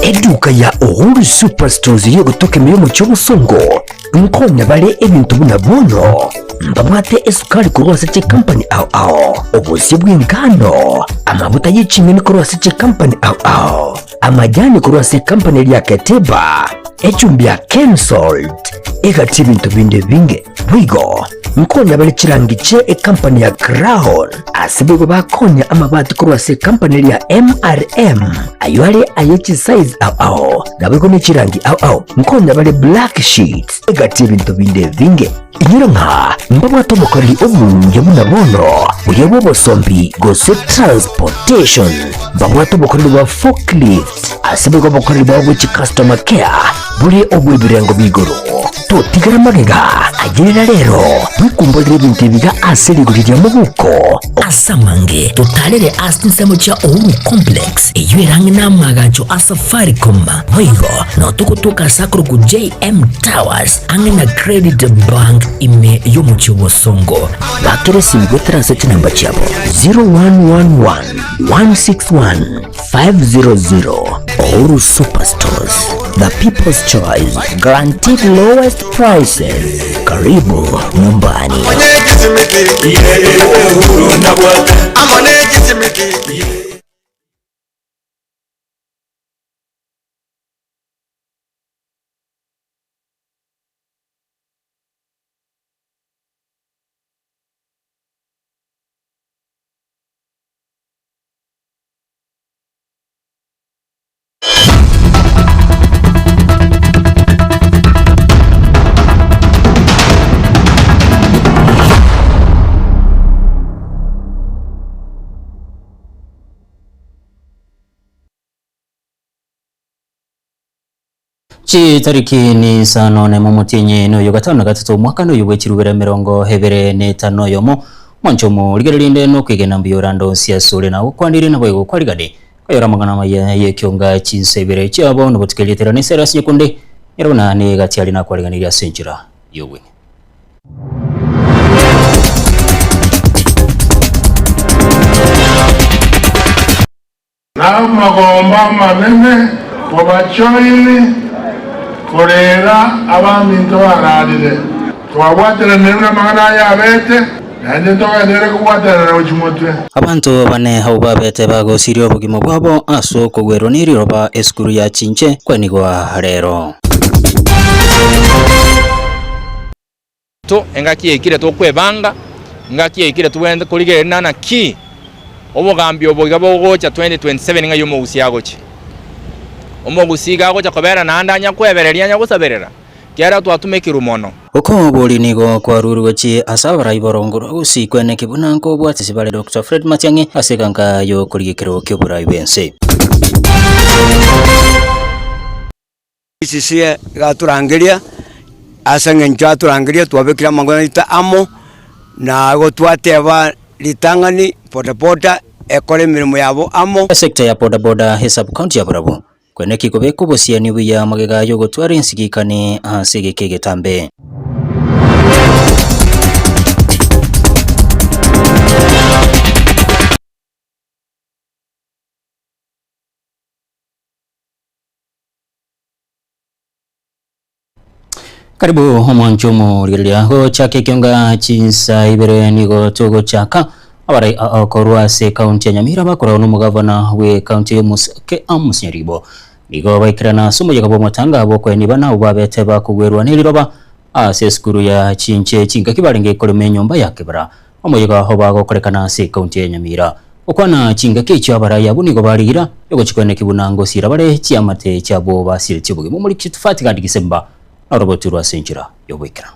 eduka ya Uhuru Superstores yo gutoka imiyomo cy'obusongo nkonya bale ebintu bunabono mbabwate esukari kurwase che company ao obusi bw'ingano amavuta y'ikimini kurwase che company ao amajyani kurwase company lya Keteba echumbi ya Kensalt egati ibintu binde binge bwigo nkonya bale chirangiche company ya Crown asibwe bakonya amabati kurwase company lya MRM aywale ayechi size ao nabwe ko chirangi ao nkonya bale black sheets egati ibintu binde binge inyura nka mbabwa tomokali obunje bunabono uyebo bosombi gose transportation mbabwa tomokali wa forklift asibwe bokali ba which customer care buri obwibirengo bigoro to tigara magega agirira rero bikumbolire ibintu biga asiri gurira mu buko asamange totalere asinsemo cha Uhuru complex eyiranga namagacho Safaricom hoigo no tukutuka sakuru ku JM Towers angina credit bank ime yomuchi wosongo bakere simgo transact number chabo 0111 161 500. Uhuru Superstores, the people's choice, guaranteed lowest prices. Karibu nyumbani. Tariki ni saa 4 mumutinye no yo gatano gatatu mwaka no yubwe kirubera 25 yomo mwanchomo ligerinde no kwigena mbiyorando siasole na ukwandire na bwego kwaligade ayora magana maye yekyonga chinsebere cyabo no butikeleterana nisera sinyekunde yarona ne gatyali na kwaliganira senjira yowe na magomba manene wabachoili korera abantu bararire twabwatira nena magana ya bete nande togadere kubwatira na uchimotwe abantu bane hauba bete bago sirio bugimo bwabo aso kogwero niriroba eskuru ya chinche kwanigwa rero to engaki ekire to kwebanga ngaki ekire tuwende kulige nana ki obugambi obugabo gocha 2027 nga yomo usiagochi omogusiga agocha kobera nandanya kwebereria nya gusaberera kera twatumekira umono uko boli nigo kwa rurugachi asabara iborongoro usikwene kibunanko bwati sibale Dr. Fred Matiang'i asekanka yo kuligikiro kyobura ibense sisi gaturangiria asangenja turangiria twabekira mangona ita amo na go twateba litangani potapota ekole mirimo yabo amo sekta ya bodaboda hesabu county ya Burabo kwene kikobeko bosia niwi ya magega yo gotwara insigikane asege kegetambe karibu homwanchomo ligelia ho chake kyonga chinsa ibere nigo togo chaka abarai akorwa se county ya Nyamira bakora no mugavana we county ya Musnyaribo nigo baikirana sumo yakabo matanga abo kweni bana ubabete bakugwerwa niliroba ase skuru ya chinche chinga kibarenge kolome nyumba yake bara omoyega ho bago korekana se county ya Nyamira okwana chinga kecho abarai abo nigo baligira yogo chikwene kibunango sira bare chiamate cyabo basire chibuge muri kitufati kandi gisemba aroboturwa senjira yobwekira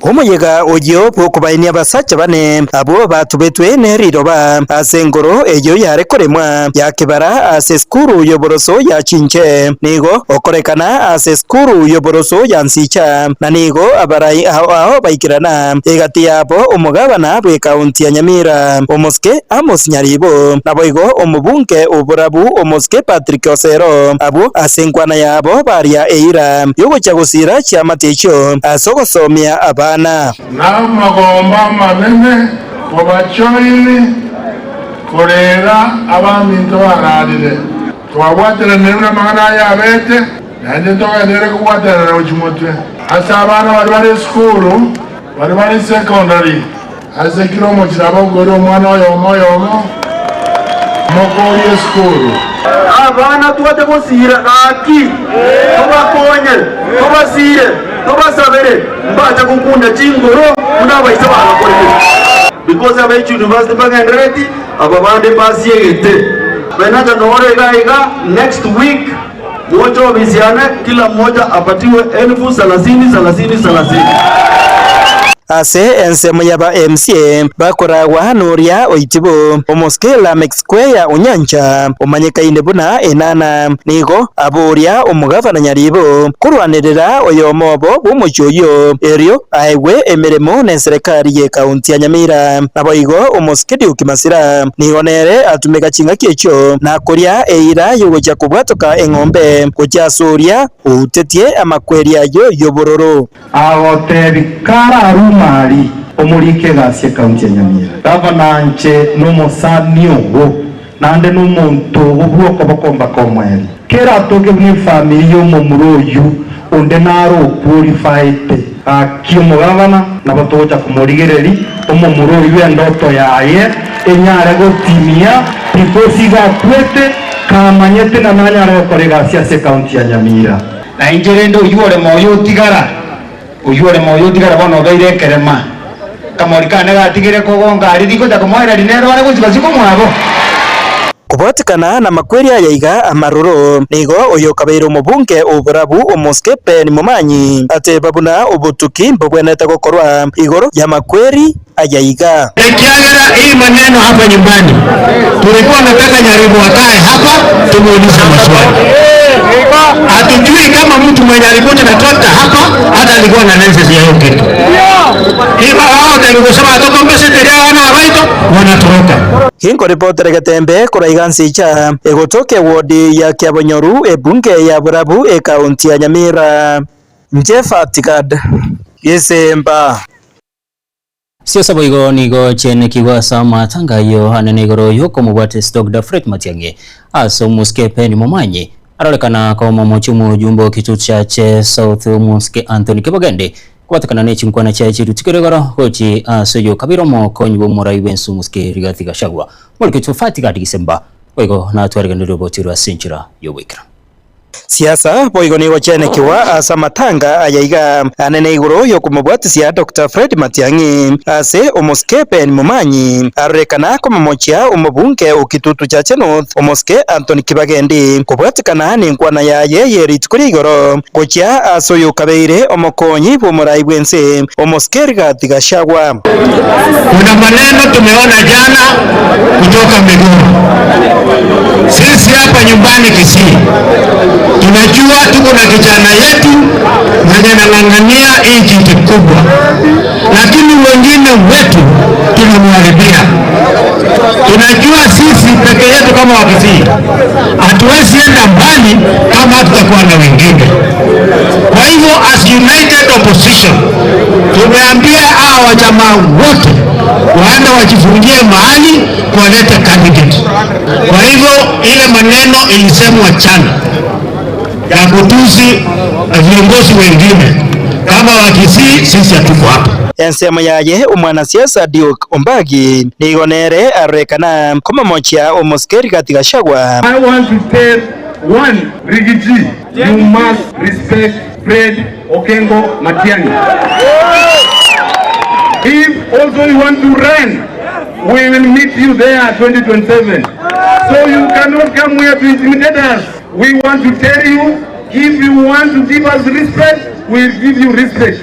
omuyega ojo pokubaini abasacha bane abo batubetwe neriroba asengoro ejo yarekoremwa yakibara aseskuru yoboroso ya chinche nigo okorekana aseskuru yoboroso ya nsicha na nigo abarai aho baikirana egati yabo umugabana bwe county ya Nyamira omoske Amos Nyaribo naboigo omubunke oburabu omoske Patrick Osero abo asenkwana yabo baria eira yogo chagusira cha matecho asogosomya aba na magomba manene wabachoili korera abantu bararire twabwatira niruna magana ya bete nanje togendere kubwatira na uchimotwe asa abana bari skulu bari secondary ase kiromo kirabo goro mwana yomo mokoye skulu abana tuwate gusira aki tubakonye tubasire tubasabere mbacha gukunda chingoro unabaisa banakorera because abayichu university bagendereti ababande basiyegete benaja noregaiga next week mojo biziane kila mmoja apatiwe 30,000 ase ensemo yaba MCA bakoragwa nuria oitibo omoskela Mexiquea Onyancha omanyekaine buna enana nigo aburia omugavana Nyaribo kurwanirira oyomobo bumuchoyo erio aigwe emeremo ne serikali ye kaunti ya Nyamira naboigo omoskedi ukimasira nionere atumeka chinga kiecho na koria eira yogocha kubwatoka eng'ombe kuchasuria utetie amakweria yo yobororo agotebikara mari omurike gasie kaunti ya Nyamira gavana nche n'umusani uwo nande n'umuntu ubwoko bokomba komweri kera toke ni family yo mumuroyu onde naro qualified akiyo gavana nabatoja kumurigereri omumuroyu endoto yaye enyare gotimia because gakwete kamanyete na nanyare korega sia kaunti ya Nyamira na injerendo uyore moyo tigara uyore moyo tigara bono gaire kerema kamorikane gatigire kogonga ari diko ta komoira dinero bare gusiko mwabo kubatikana na makweria yaiga amaruro nigo oyo kabeiro mubunge uburabu omoskepe ni mumanyi ate babuna obutuki mbobweneta gokorwa igoro ya makweri ayaiga ekiagera hii maneno hapa nyumbani tulikuwa nataka Nyaribo akae hapa tumuulize maswali hatujui kama mtu mwenye alikuja natoka hapa hata alikuwa na license ya hiyo kitu hivi hao ndio kusema atokombe sheria wana waito wanatoroka hingo reporter Gatembe kuraigansi cha egotoke wodi ya Kiabonyoru ebunge ya Burabu kaunti ya Nyamira Mjefa Tikad Yesemba siasa boigo nigo chene kiwa sama tangayo hanene goro yoko mubate stock da Fred Matiang'i aso muskepe ni mumanyi arolekana kwa mochumu jumbo kitu cha South Muske Anthony Kibagende kwatakana ne chinkwana cha chiru tikiregoro hochi asoyo kabiro mo konyo murai wensu muske Rigathi Gachagua mulke tufati ka Disemba boigo na twarega ndo botiru asinchira yowekra siasa boigo ni wachene kiwa asamatanga ayaiga anene igoro yokumubwatisia Dr. Fred Matiang'i ase omoskepe ni mumanyi arekana kwa mochia umubunge ukitutu cha North omoske Anthony Kibagende kubwatikana ni nkwana ya yeye ritukuri igoro gochia asoyo kabeire omokonyi bumurai bwense omoske Rigathi Gachagua. Kuna maneno tumeona jana kutoka Miguru. Sisi hapa nyumbani Kisii tunajua tuko na kijana yetu mwenye anang'ang'ania nchi kubwa, lakini wengine wetu tunamharibia. Tunajua sisi peke yetu kama Wakisii hatuwezi enda mbali kama tutakuwa na wengine. Kwa hivyo as united opposition tumeambia hao jamaa wote waende wajifungie mahali kuwaleta candidate. Kwa hivyo ile maneno ilisemwa jana ya kutusi viongozi wengine kama Wakisii sisi hatuko hapa. Ensema yaye umwanasiasa Duke Ombagi nigonere arekana kama mochia omoske Rigathi Gachagua. I want to tell one Rigiji, you must respect Fred Okengo Matiang'i. If also you want to run, we will meet you there 2027. So you cannot come here to intimidate us. We want to tell you, if you want to give us respect, we'll give you respect.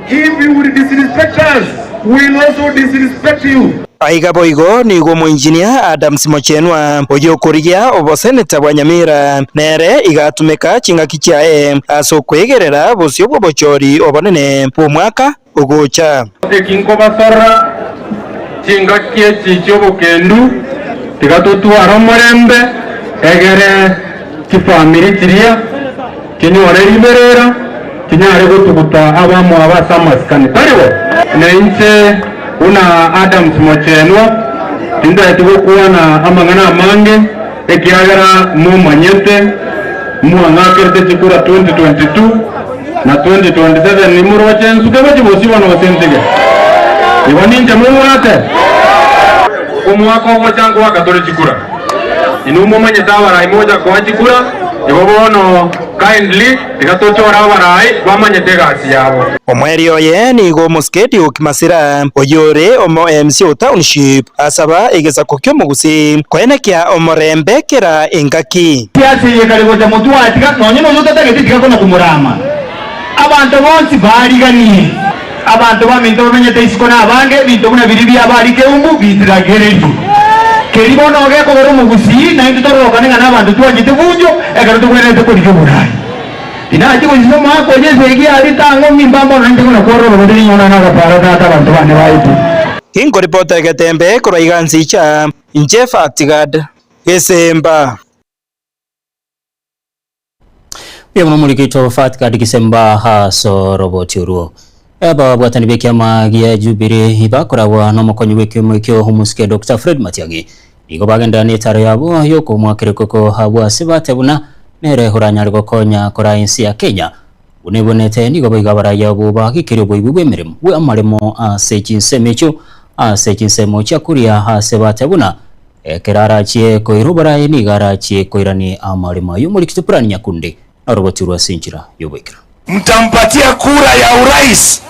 If you will disrespect us, we'll also disrespect you. Aiga boigo ni gomo engineer Adam Simochenwa oyo kurigia oboseneta bwa Nyamira nere igatumeka chinga kichae aso kwegerera bosyo bochori obonene po mwaka ugocha ekinko basora chinga kie chicho bokendu tigatotu aromorembe egere kifamiri kiria kinyore liberera kinyare gotuguta abamo abasamaskani tariwo neinche una Adam Simochenwa tinda etigo kuwa na amangana mange ekiagera mumanyete muang'akirite chikura 2022 na 2027 ni muroche nsuke bachibosi bano basentige iwaninja mumwate umwaka ogo changu wakatore chikura inumo manyete abarai moja kwa chikura ibo bono kindly igatochora abarai bamanyete gasi yabo omweri oye nigo musketi ukimasira oyore omo MC township asaba igesako kyomugusi kwenekia omorembe kera engaki kiasi yekaligoja mutu atiga nonye no tutagetika kono kumurama abantu bonsi bariganie abantu baminto bamenyete isikona abange bintu buna biribi abari keumbu bitiragereju keribo noge kogero mugusi na into torokane n'abantu twagite bunjo ekaro tugwenete kuri kyoburai inaje kuzizo mako yezegi alitango mimbambo nanje kuna kororo bodini nyona na kapara tata abantu bane baitu ingo reporter getembe kuraiganzi cha Jeff Actigard Gesemba pia mwamulikito Fatgard Gesemba haso roboti uruo eba bwatani bekiama gia Jubilee ibakorawa nomukonyi wekyo humuske Dr. Fred Matiang'i nigo bagenda netaro yabo yoko mwakirikoko habwa sibatebuna mere huranya rgokonya kora insi ya Kenya unebonete nigo baigabara yabo bagikire boibwe mirimo we amarimo asekinsemecho asekinsemo chakuria hasebatebuna kerara chie koirubara nigara chie koirani amarimo yumulikito Plan Nyakundi na roboti rwa Sinjira yobekira mtampatia kura ya urais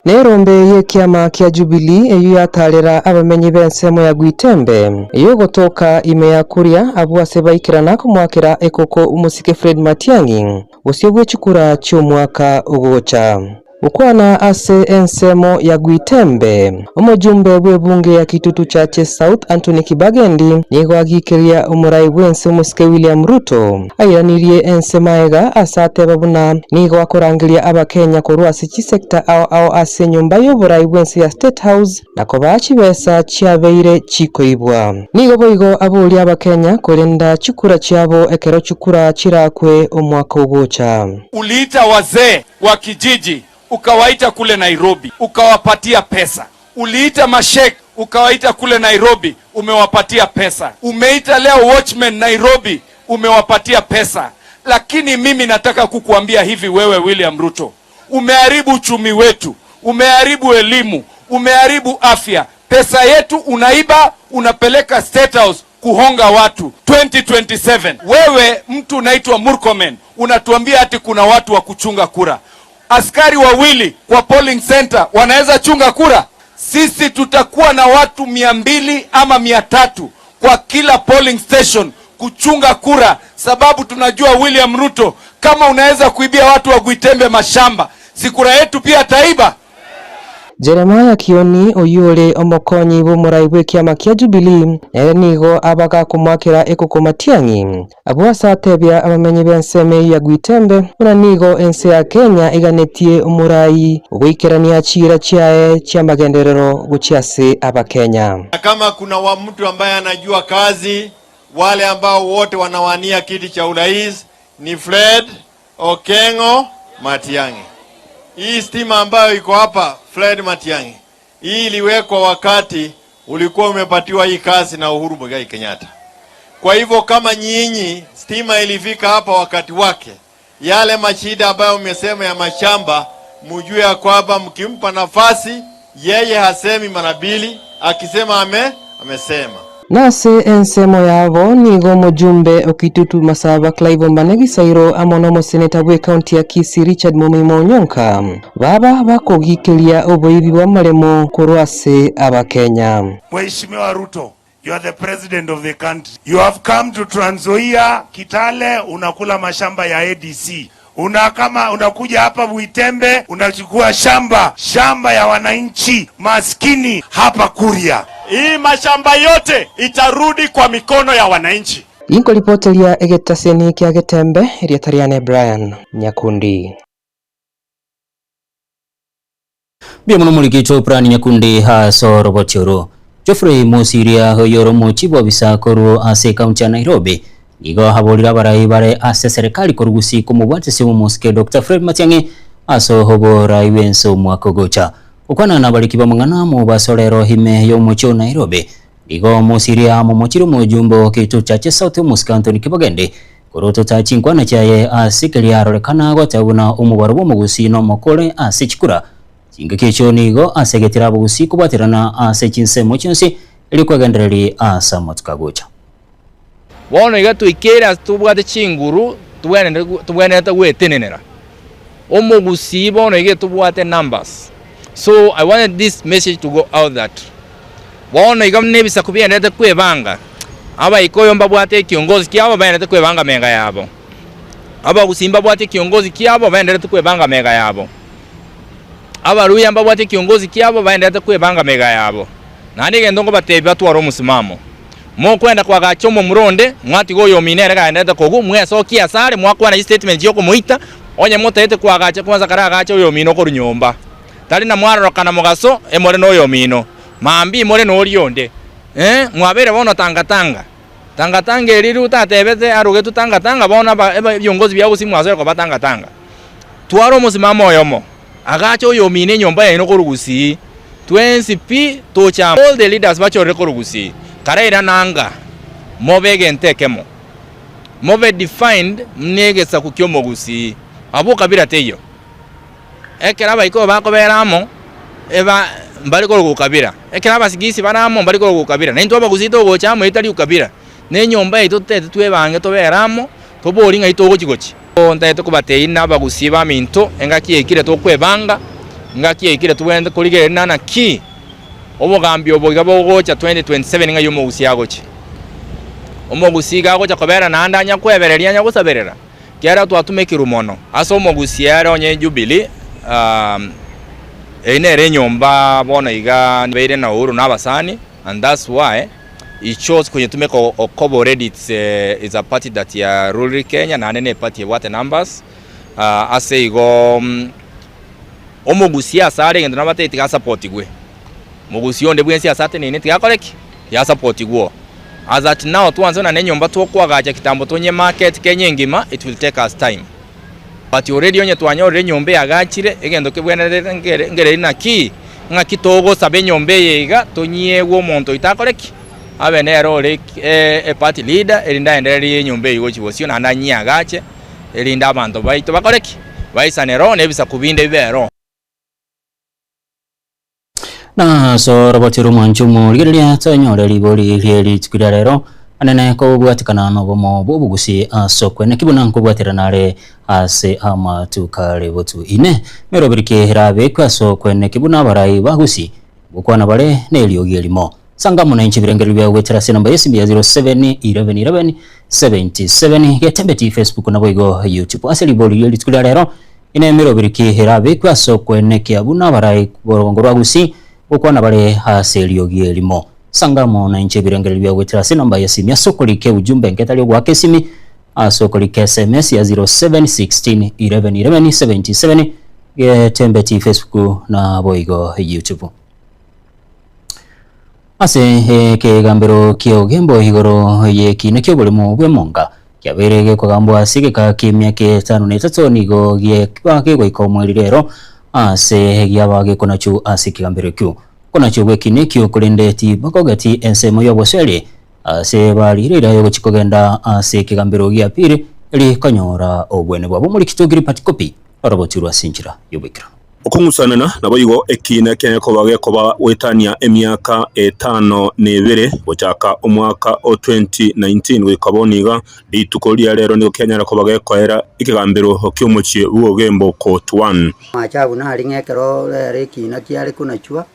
Nerombe ye kiama kia Jubilee eyu yatarera abamenyi bensemo ya Gwitembe eyo gotoka ime ya kuria abuase baikirana kumwakira ekoko umusike Fred Matiang'i usio gwechukura cyo mwaka ugocha ukwana ase ensemo ya Gwitembe umujumbe webunge ya Kitutu Chache South Anthony Kibagendi nigo agikiria umurai wense umusike William Ruto ayiranirie ensemaega asate babuna nigo akorangiria abakenya korwasi chisekta ao ase nyumba y'oburai wense ya State House nako bachibesa chiabeire chikoibwa nigo boigo abuli abakenya kolenda chukura chiabo ekero chukura chirakwe omwaka ugocha uliita wazee wa kijiji ukawaita kule Nairobi ukawapatia pesa, uliita mashek ukawaita kule Nairobi umewapatia pesa, umeita leo watchman Nairobi umewapatia pesa. Lakini mimi nataka kukuambia hivi, wewe William Ruto, umeharibu uchumi wetu, umeharibu elimu, umeharibu afya. Pesa yetu unaiba, unapeleka State House kuhonga watu. 2027 wewe mtu unaitwa Murkomen unatuambia ati kuna watu wa kuchunga kura. Askari wawili kwa polling center wanaweza chunga kura? Sisi tutakuwa na watu 200 ama 300 kwa kila polling station kuchunga kura, sababu tunajua William Ruto, kama unaweza kuibia watu wa Gwitembe mashamba, si kura yetu pia taiba. Jeremiah Kioni oyore omokonyi bumurai bwekiama kia Jubilee nigo abaga kumwakira ekoko Matiang'i abwasa tebya abamenyi benseme ya Gwitembe una nigo ense ya Kenya iganetie umurai gwikirania chira chiae chia magenderero guchiase abakenya. Kama kuna mtu ambaye anajua kazi, wale ambao wote wanawania kiti cha urais ni Fred Okengo Matiang'i. Hii stima ambayo iko hapa Fred Matiang'i, hii iliwekwa wakati ulikuwa umepatiwa hii kazi na Uhuru Muigai Kenyatta. Kwa hivyo kama nyinyi stima ilifika hapa wakati wake, yale mashida ambayo umesema ya mashamba, mjue ya kwamba mkimpa nafasi yeye hasemi manabili, akisema amesema. Nase ensemo yabo nigo mujumbe okitutu Masaba Clive Mbanegi Sairo amonomo seneta bwe county ya Kisii Richard Mumimo Onyonka baba bakogikiria oboibi wa maremo korwase abakenya. Mheshimiwa Ruto, you are the president of the country. You have come to Trans Nzoia, Kitale, unakula mashamba ya ADC. Unakuja hapa Gwitembe unachukua shamba ya wananchi maskini hapa Kuria. Hii mashamba yote itarudi kwa mikono ya wananchi. Inko ripotelia egetaseni kia Getembe rietariane Brian Nyakundi. Bia mulikito Plan Nyakundi haso roboti uru Geoffrey Musiria hoyoro mochibwa bisa koru ase kaunti ya Nairobi nigo habolira barai bare ase serikali korugusi kumubwate simu muske Dr. Fred Matiang'i aso hobora iwenso mwako gocha ukwana na balikiba mangana mu basolero hime yo mucho Nairobi igo musiria momochiro mujumbo kitu chache South Musk Anthony Kibagende kuroto ta chinkwana chaye asikeli arorekana gotabuna umubaro bomugusi no mokore asichikura chinga kicho nigo asegetira bugusi kubatirana asechinsemo cyonse iri kwagendereri asamotka gocha bono iga tuikera tubwate chinguru tubwene ta gwetenenera omugusi bono iga tubwate numbers. So I wanted this message to go out that bono iga nebisa kubienda kwebanga aba ikoyo mbabwate kiongozi kiabo baenda kwebanga menga yabo aba gusimba bwate kiongozi kiabo baenda kwebanga menga yabo aba ruya mbabwate kiongozi kiabo baenda kwebanga menga yabo nani gendo ngo bateba twaro musimamo mo kwenda kwa gachomo muronde mwati goyo minere gaenda kogu mweso kia sare mwakwa na statement yoko muita onye motete kwa gacha kwanza kara gacha yo mino ko runyomba tali na mwaro kana mugaso emore no yo mino mambi more no rionde mwabere bono tangatanga eriru tatebete aruge tutanga bona byongozi bya gusi mwazo ko batanga twaro musimamo yomo agacho yo mine nyomba eno ko rugusi 20p tocha all the leaders bacho re ko rugusi karaira nanga mobege ntekemo mobe defined mnegesa kukyo mogusi abo kabira teyo ekera bayiko bakoberamo eba mbali ko gukabira ekera basigisi baramo mbali ko gukabira nento abagusito gocha mu itali ukabira nenyomba ito tete twebange toberamo tobori nga ito gochigochi onta to kubatei nabagusiba minto engaki ekire to kwebanga ngaki ekire tuwende kuligere nana ki omugambi oboga bogocha 2027 nga yomo usiagochi omogusiga gocha kobera nandanya kwebereria nya gusaberera kera twatumekira umono aso omogusiara onye Jubilee enere nyomba bona iga beire na uru nabasani and that's why it chose kwenye tumeko Okobo already is a party that ya ruling Kenya na nene party what numbers ase igo omogusia sare ngendo nabate tika support gwe mugusi onde bwensi asate nene tika koleki ya support gwo as at now tuanze na nenyomba twokwaga kitambo tonye market Kenya ngima it will take us time but already onye twanya ore nyombe agachire egendo kebwenere ngere na ki nga kitogo sabe nyombe yega tonye wo monto itakoleki abenero le party leader elinda endereri nyombe yigo chibosio na ndanyi agache elinda abantu baito bakoleki baisanero nebisa kubinde bibero na so robotiro mwanchumo ligelia tanyora liboli lieli tukira rero anene ko bwatikana no bomo bobugusi asokwe ne kibuna ko bwatira nare ase ama tukale botu ine merobirike herabe kwa sokwe ne kibuna barai bagusi bukwana bare ne liogilimo sanga muna inchi birengeri bya wetera namba yesimbi ya 071177 getembeti Facebook na boigo YouTube aseli boli lieli tukira rero ine merobirike herabe kwa sokwe ne kiabuna barai borongo bagusi ukwana bare haselio gielimo sangamo na inche birengeri bya wetera namba ya simu ya sokolike ujumbe ngetali gwa kesimi sokolike SMS ya 0716111177 getembeti Facebook na boigo YouTube ase ke gambero kio gembo higoro ye kinekyo bolimo bwemonga yaberege ko gambo asige ka kimya ke 5 nigo ye kwake go ikomwelirero ase yabage konachu asiki gambero kyo konachu wekinekyo kulendeti bakogati ensemo yoboseli ase balirira yo chikogenda ase kigambero gya pire eli kanyora obwene bwabo muri kitogiri patikopi orobotirwa sinjira yobekira okungusanana naboyigo ekina kene ko bage koba wetania emyaka 5 nebere gochaka omwaka o 2019 wekaboniga litukolia lero ni Kenya ko bage koera ikigambiro kyomuchi uogembo court 1 machabu na ringekero rekina kiari kunachua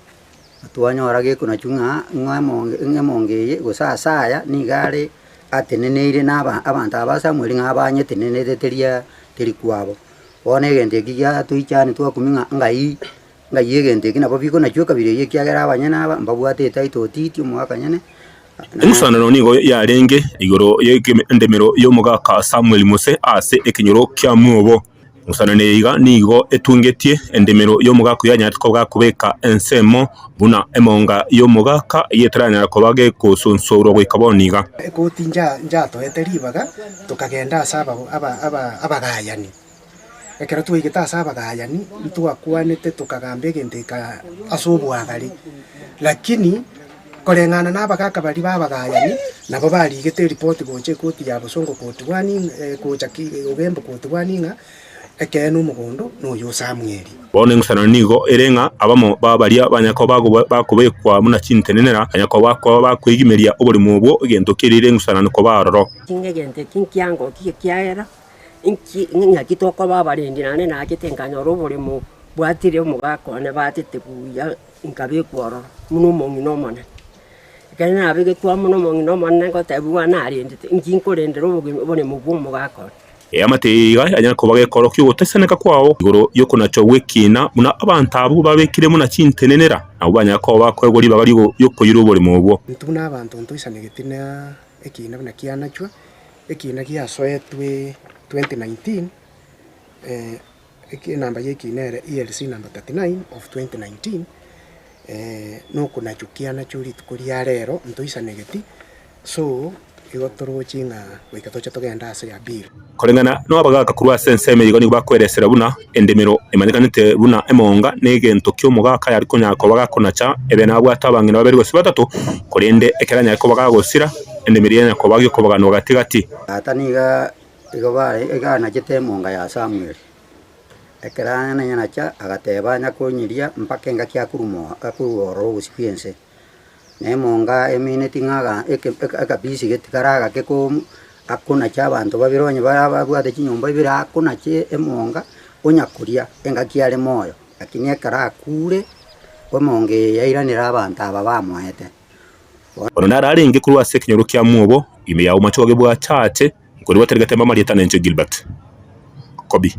atwanyorage kunachunga ng'emongeye gusasaya nigare ateneneire naba abantu abasamweli ngabanye teneneteria telikwabo one gente kiya tuichane twakuminga ngai gente kinabo biko nachua kabire yekiagera abanyana aba mbabwate taito titi umwaka nyane Emusana no nigo yarenge igoro yekemendemero yo mugaka Samuel Muse ase ekinyoro kya muobo musana neiga nigo etungetie endemero yo mugaka yanyatko bwakubeka ensemo buna emonga yo mugaka yetranya ko bage kusonsoro gwikaboniga ekutinja njato eteribaga tukagenda saba abagayani ekero tuigita saba abagayani twakwanete tukagambe gendeka asobwagari lakini korengana n'abagaka bari babagayani nabo barigete report goche koti ya Bosongo koti wani gocha ogembo koti wani nga ekeno mugondo no yo Samueli bone ngusana nigo erenga abamo babaria banyako bakubekwa muna cintenenera anyako bakwigimeria obuli mubwo egento kirire ngusana niko baroro kingegente kinkiango kikiaera inki ngakitoko babarendi nane nakitenganya robuli mu bwatire umugako ne batete kuya inkabekworo muno mongino mona kana abege kwa muno mongino mona ko tabuwa narindite inkinkorendero obone mubumo gako amatiga anyako bagekoro kyugoteseneka kwawo igoro yoko nacho wekina muna abantu abo babekire muna cintenenera abo banyako bakwegori bagari yoko yirobole mubwo ntuna abantu ntoisanegetina ekina bana kianachwa ekina kiasoetwe 2019 namba yekinere ELC number 39 of 2019 no kuna chukiana churi tukuria rero ntoisanegeti so igotoro chinga wikatocha togenda ase ya bill korengana no abagaka kurwa senseme yigo ni bakweresera buna endemero emanyikanite buna emonga negento kyomugaka yari kunyako bagakonacha ebe nabwo atabangina babiri gose batatu korende ekeranya yako bagagosira endemero yako bagyo kobagano gatigati ataniga igobare egana kitemonga ya Samuel ekeranya na nyanacha agateba nyakonyiria mpaka ngaki akurumo akuoro gusipiense nemonga emineti ngaga ekabisi getikaraga keko akuna cha abantu babironye babwate kinyumba ibira akuna che emonga onyakuria engaki ale moyo lakini ekara kure omonge yairanira abantu aba bamwete ono nararinge kurwa sekinyoro kya mubo ime ya umachoge bwa chache kuri watergatemba Marieta Nenche Gilbert Kobi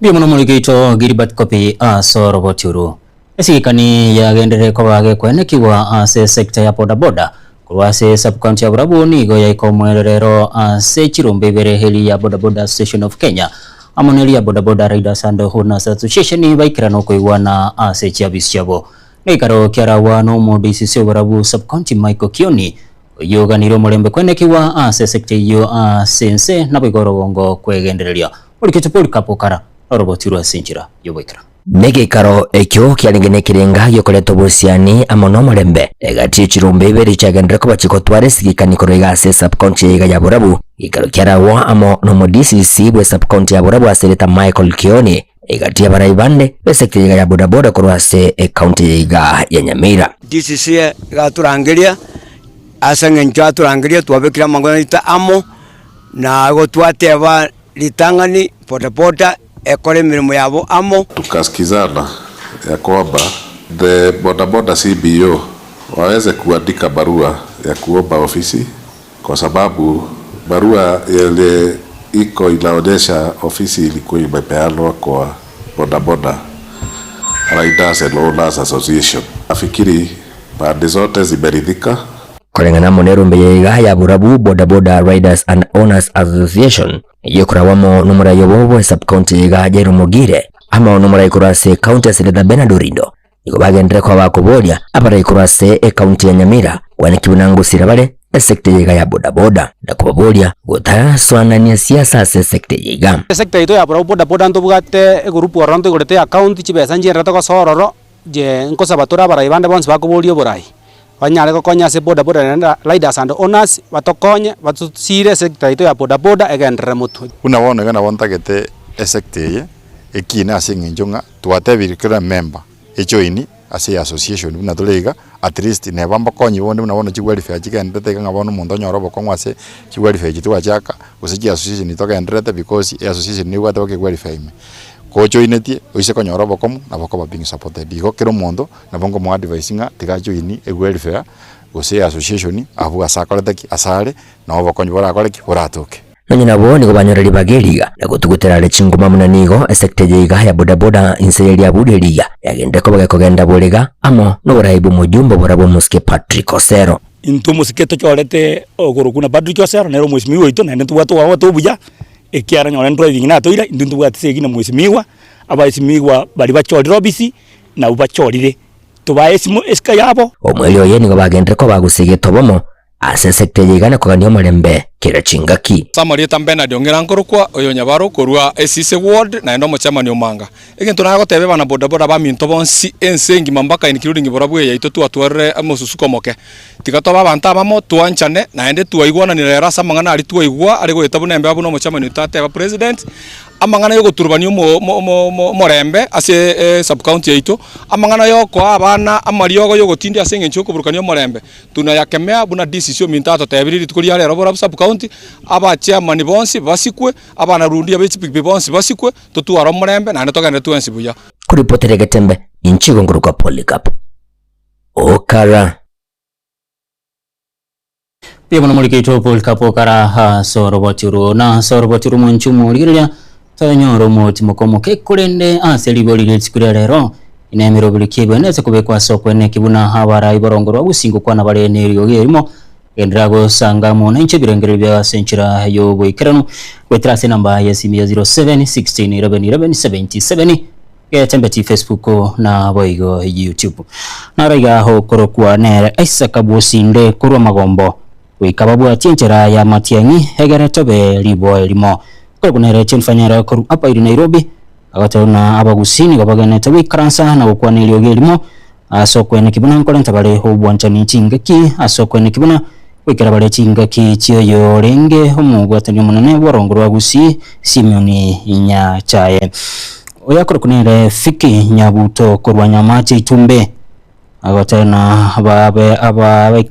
Biomono muligeito Gilbert Kobi asoro boturu esikani yagendere ko bage kwenekiwa ase sector ya bodaboda kurwase sub county ya Burabu nigo yaikomwerero ase chirumbe bere heli ya bodaboda Association of Kenya amoneli ya bodaboda Riders and Owners Association baikirano koiwana ase chiabisiabo nekaro kiara wano mu DCC Burabu sub county Michael Kioni yoganiro mulembe kwenekiwa ase sector yo sense nabigoro bongo kwegendereria ulikitopoli kapokara orobotirwa sinjira yoboikara Megekaro ekyo kyalingene kirenga yokoleto busiani amono mulembe egati chirumbe beri chagendere ko bachikotware sigikani korega se sub county ya Burabu ikaro kyarawo amo no mu DCC bwe sub county ya Burabu asereta Michael Kioni egati ya baraibande besekte ya bodaboda korwase county ya Nyamira DCC gaturangiria asange nchaturangiria twabekira mangona ita amo na go twateba litangani potapota ekole mirimo yabo amo tukasikizana ya kwamba the bodaboda CBO waweze kuandika barua ya kuomba ofisi kwa sababu barua ile iko inaonyesha ofisi ilikuwa imepeanwa kwa bodaboda Riders and Owners Association. Nafikiri pande zote zimeridhika. Kolengana monerumbe yega ya Burabu bodaboda Riders and Owners Association yokurawamo numura yobobo sub county yega Jero Mogire ama numura ikurase county asereta Benadorindo iko bagendere kwa bakobolia abara ikurase county ya Nyamira wanikibunangu sirabale sekte yega ya bodaboda na kubabolia gutaswanania siasa se sekte yega sekte ito ya bodaboda ntubugate group waranto igurete account chibesa njereta ko sororo je nkosa batura bara ibande bonse bakobolia borai banyare ko konya se bodaboda Riders and Owners batokonye batusire sekte ito ya bodaboda egendere mutu unawona gana wontagete sekte ye ekina asinginjonga twatebirikira member ejoini ase association buna tolega at least ne bamba konyi bonde unawona chigwelifya chigendete ngabona umuntu nyorobo konwase chigwelifya chitwa chaka usiji association itogendete because association ni wata okigwelifya ime kocho inetie oise konyorobo komu naboko being supported igo kero mondo nabongo mo advicinga tigacho ini egwelifya ose association abu asakoleteki asale na obokonyi bora koleki boratoke nanyi nabo niko banyoreri bageliga na gutugutera lechinguma munanigo sekte yiga ya bodaboda inseri ya budeliga yagende ko bagakogenda bolega amo no buraibu mujumbo burabo muske Patrick Osero into muske to cholete ogoro kuna Patrick Osero nero mwesimiwa ito na ntu watu wa buja ekiara nyora driving na toira nduntu bwatise gina mwesimiwa abaisimiwa bali bachori robisi na ubachorire tubaesimo eska yabo omwelio yeni ko bagende ko bagusige tobomo ase sekta yigana kogania omorembe kera chingaki Samarieta Bernard Ongerankorokwa oyo nyabaro korwa Esise Ward na endo mochama omanga egento nagotebe bana boda boda ba minto bonsi ensengi mambaka including borabwe yaito twatware amosusuko moke tigatoba banta bamo twanchane na ende twaigwana ni rera samangana ari twaigwa ari goetabu nembe abuno mochama ni tate ba president amangana yo goturbani morembe ase sub county yaito amangana yo ko abana amariogo yo gotindi ase ngencho kuburukani morembe tunayakemea buna decision mintato tebiriri tukuri yale robora sub county aba chairman bonsi basikwe abana rundi abechipipi bonsi basikwe totuara morembe na netogane twensi buya kuripotere Getembe inchigo nguruka Polycarp Okara pia mwana mulikeito Polycarp Okara ha soroboturu na soroboturu munchumu ligiria tanyoro moti mokomoke kurende aselibo lilitsikura lero inemero bulikibwe nese kubekwa soko ene kibuna habara iborongoro busingo kwana balene ryogerimo endrago sangamo na inche birengere bya senchira yo bwikirano kwetrase namba ya simu ya 0716111177 Getembe ti Facebook na boigo YouTube na raiga ho korokwa nere Isaac Abusinde kurwa magombo wikababu atienchera ya Matiang'i hegere tobe libo elimo kunere chenfanyara koru apa iri Nairobi agatona abagusini gabaganeta wikaransa na ukwani lyogelimo asokwene kibuna nkolenta bale hobwanchani chingaki asokwene kibuna wikira bale chingaki chiyo renge omugwatanyo munene warongoro agusi Simeoni inya chaye oyakoro kunere fiki nyabuto korwanya mache itumbe agatona ababe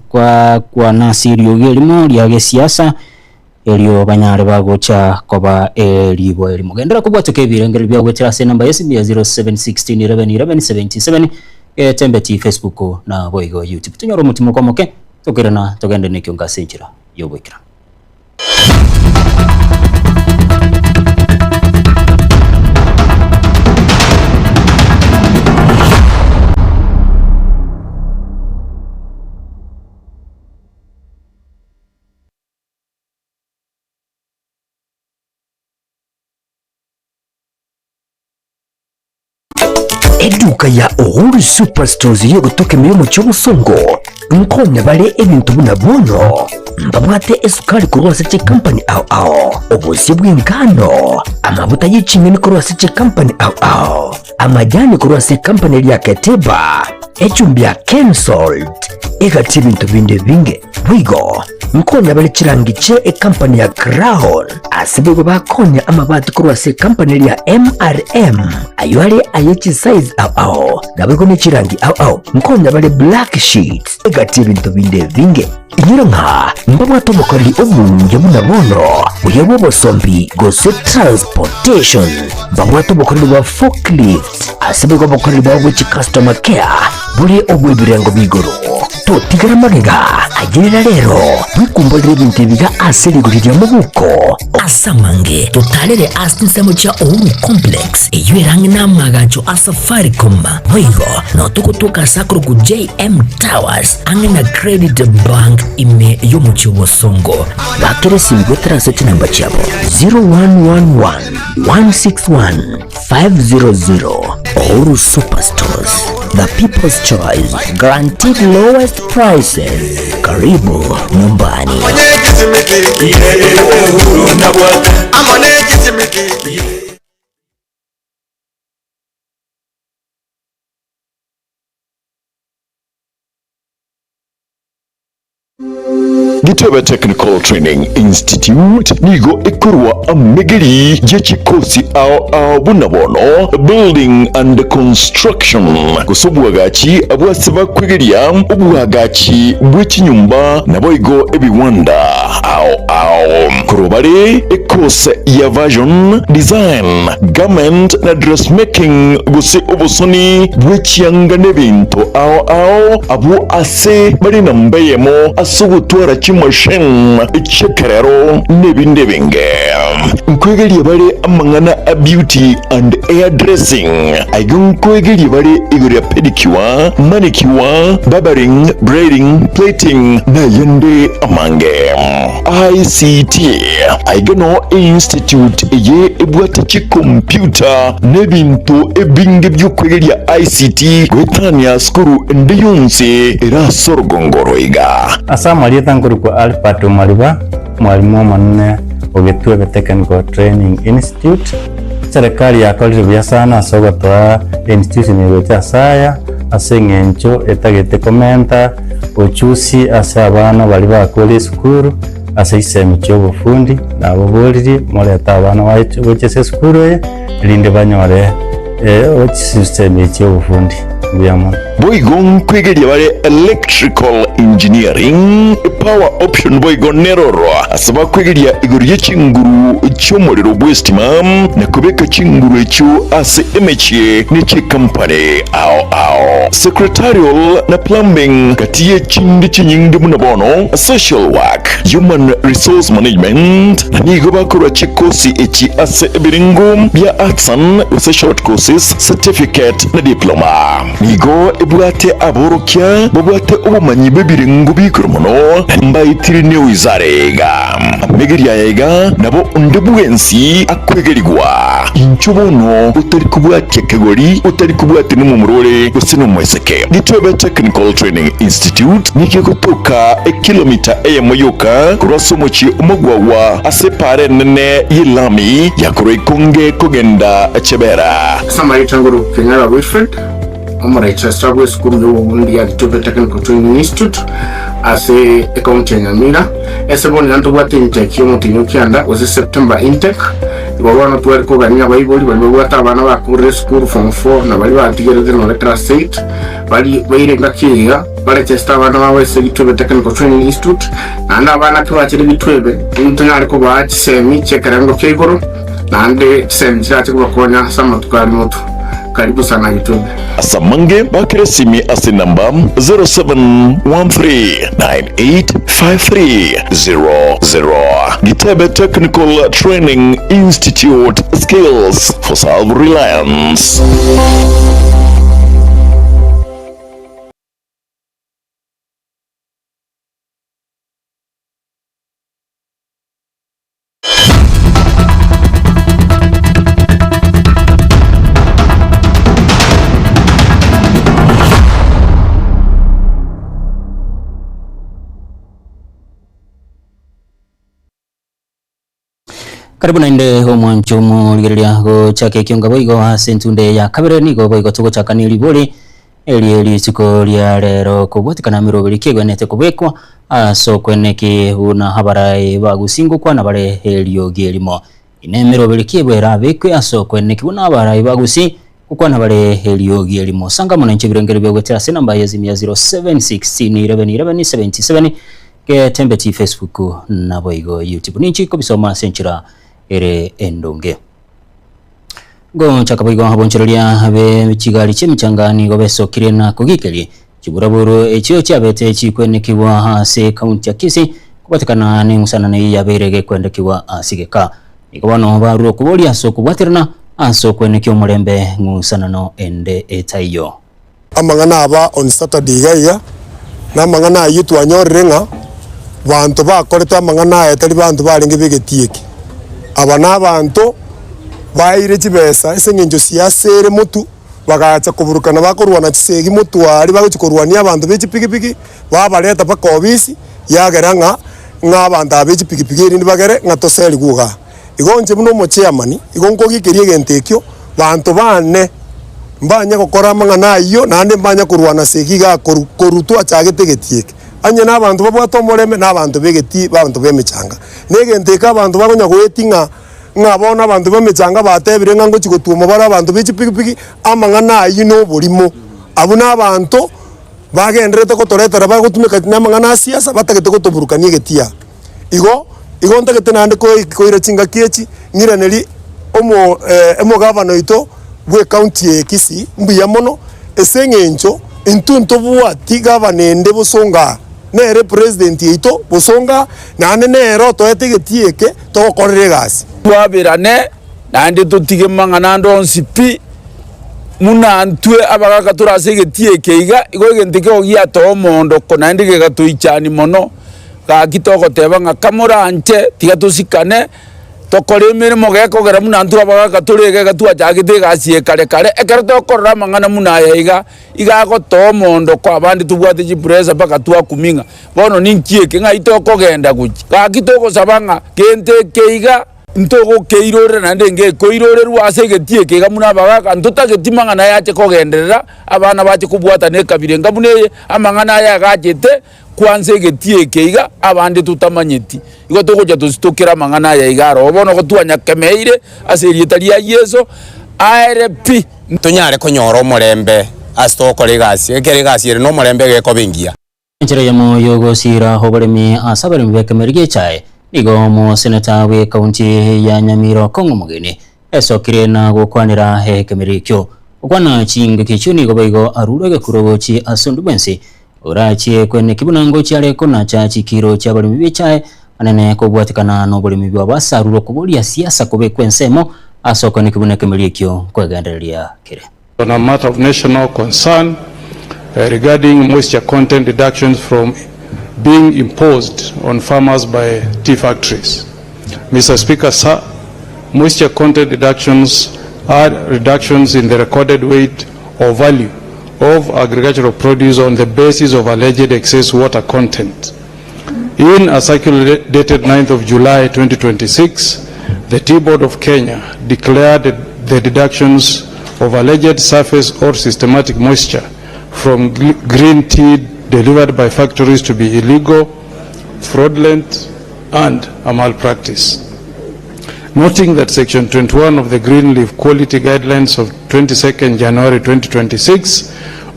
kwa nasiri lyogelimo lyage siasa elio banyare bagocha koba elibo eli mugendera kubwato kebirengere bya gwetera se namba yesi 0716111177 Getembe ti Facebook na boigo YouTube tunyoro mutimo komoke tokirana togende nekyo ngasenchira yobwekira Eduka ya Uhuru Superstores yo gutoke miyomo cy'obusongo nkomne bale ebintu bunabono mbabwate esukari kurwasa che company ao obusi bw'ingano amavuta y'ikimini kurwasa che company ao amajani kurwasa company lya Keteba echumbi ya Kensalt egati ibintu binde binge bwigo nkonya bale chirangi che company ya Crown asibego bakonya amabati kurwasa company lya MRM ayo ali ayechi size ao nabego ne chirangi ao nkonya bale black sheets egati ibintu binde binge inyiranga mbabwato mukali omunje munabono uyebo bosombi gose transportation mbabwato mukali wa forklift asibego mukali wa which customer care buri obwebirengo bigoro to tigara magega agirira rero bikumbolire ibintu biga aseligurira mu buko asamange totalere asnisemo cha Uhuru complex eyirangi namagacho asafaricom boigo no tukutuka sakro ku JM Towers angina credit bank ime yomucho bosongo bakere simbetera sete namba chabo 0111 161 500 Uhuru Superstores, the people's choice, guaranteed lowest prices. Karibu nyumbani. Gitebe Technical Training Institute nigo ikurwa amegeri jechikosi ao bunabono building and construction kusubwagachi abwasiba kwigiria ubwagachi bw'ikinyumba naboigo ebiwanda ao kurubare ekose ya version design garment na dressmaking guse ubusoni bw'ikiyanga n'ebintu ao abu ase bari nambeyemo asubutwara kimwe Shen Chekerero nebinde binge nkwegeli bale amangana a beauty and hairdressing aigun kwegeli bale igure pedicure manicure barbering braiding plating na yende amange ICT aigano institute ye ebwata computer nebintu ebinge by'okwegeli ICT gwetania skuru ndiyonse era sorgongoro iga asa marieta nkuru kwa Alpato Mariba mwalimu manne Ogetwebe Technical Training Institute serikali yakolire bya sana asogotwa institution yecha saya asengencho etagete komenta ochusi asa abana bali bakole skuru asa isemi cy'obufundi nabo boliri moleta abana wechese skuru ye linde banyore system cy'obufundi byamana boigon kwegeli bale electrical engineering power option boigon neroro asaba kwegeli iguriye chinguru cy'umuriro bwestima na kubeka chinguru ecyo ase emeche n'iki company ao secretarial na plumbing katiye chindi chinyindi munabono social work human resource management nigo bakora chikosi echi ase ebiringo bya arts and short courses certificate na diploma nigo ebwate aborokya babwate ubumanyi bebiringo bikoromono mbayitirine wizarega megeri yega nabo ndebwensi akwegerigwa inchubono utari kubwate kegori utari kubwate numumurore gusino mweseke Gitwebe Technical Training Institute nike kutoka kilomita moyoka kurasomochi umugwawa asepare nene yilami yakore konge kogenda chebera samari tanguru Kenyara Wilfred Omaracha Struggle School y'ubundi ya Gitwebe Technical Training Institute ase account ya Nyamira eseboni nanto bwate intake yo mutinyo kyanda oze September intake babona tuwari ko ganya bayiboli bali bwata abana bakure school form 4 na bali batigere no class 8 bali bayirenga kiga bali testa abana bawe se Gitwebe Technical Training Institute nanda abana twakire Gitwebe intonyari ko bacisemi chekerango kegoro nande semjira cy'ubakonya sama tukari mutu karibu sana Gitwebe asamange bakiresimi ase namba 0713985300 Gitwebe Technical Training Institute, skills for self-reliance. Karibu na inde homwancho muligereria go chake kionga boigo asentunde ya kabere nigo boigo tugo chakaniri boli eli siko lya rero kubwatikana mirobiri kigwenete kubekwa so kweneki una habarai bagusingo kwa nabare helio gelimo ine mirobiri kibwera bekwe aso kweneki una habarai bagusi kwa nabare helio gelimo sanga munenche birengere byogwetera se namba yazimya 0716111177 ke tembeti Facebook na boigo YouTube ninchi ko bisoma senchira ere endonge go chakaboigo habonchereria habe kigali chemichangani go besokire na kugikeli kiburaburo ekyo cyabete kikwenekibwa hase county ya Kisii kubatikana ni musanane yaberege kwendekiwa asigeka ikobano baruo kubolia so kubwatirana aso kwenekyo mulembe musanano ende etayo amangana aba on Saturday gaya na mangana yitu anyorenga bantu bakoreta amangana etari bantu baringe begetieki aba nabantu baire kibesa esengenjo siasere mutu bagacha kuburukana bakorwana kisegi mutu ari baguchikorwania abantu b'ekipikipiki babareta paka obisi yageranga ng'abantu ab'ekipikipiki erindi bagere ng'atoseri guga igonje muno mo chairman igonko gikerie gentekyo bantu bane mbanya gukora amang'ana iyo nande mbanya kurwana segi ga korutu achagete getieke anye n'abantu babwato moreme n'abantu begeti bantu b'emicanga negenteka abantu bagonya gwetinga ngabona abantu b'emicanga batebire ngango kigotuma bara abantu b'ekipikipiki amang'ana iyo no burimo abo n'abantu bagenderete kotoretera bagutumika n'amang'ana siasa batagete kotoburukania getia igo ntagete nande koira chinga kiechi ngiraneri omo governor ito bwe county Kisii mbuya mono esengencho intunto bwati governor ende busonga nere president ito busonga nane nero toetigetieke tokorere gasi twabirane nandi tutige mangana ndonsipi muna ntwe abagaka turasegetieke iga igogentike ogia to mondo konandi gegatuichani mono gakitoko teba nga kamuranje tiga tusikane tokore mirimo gekogera muna ntu abagaka turege gatua jagite gasie kare kare ekero tokorra mangana muna yaiga igago to mondo kwa bandi tubwate jipresa baka twa kuminga bono ninkieke nga itokogenda guchi gakitoko sabanga kente keiga ntogo keirore nande nge koirore ruase getieke gamuna bagaka ntutagetimanga na yache kogenderera abana bache kubwata ne kabire ngabune amangana ya gachete kwanze getieke iga abande tutamanyeti igo togoja tuzitokera mangana ya igaro bono gotwanya kemeire aserietari ya Yesu ARP tunyare konyora omorembe astokore gasi ekere gasi no morembe geko bingia njira ya moyo gosira hobaremi asabaremi bekemerige chae nigo mo senata we kaunti ya Nyamira Kongo mugeni esokire na gukwanira hekemerikyo ukwana chinga kichu nigo baigo arurege kurogochi asundu bensi urachie kwene kibunango cyare kona cha chikiro cha barimi bicaye anene ko bwatikana no barimi bwa basaruro kubulia siasa kobe kwensemo asoko ne kibunekemerikyo kweganderia kire. On a matter of national concern regarding moisture content deductions from being imposed on farmers by tea factories. Mr. Speaker, sir, moisture content deductions are reductions in the recorded weight or value of agricultural produce on the basis of alleged excess water content. In a circular dated 9th of July 2026, the Tea Board of Kenya declared the deductions of alleged surface or systematic moisture from green tea delivered by factories to be illegal, fraudulent, and a malpractice. Noting that Section 21 of the Green Leaf Quality Guidelines of 22nd January 2026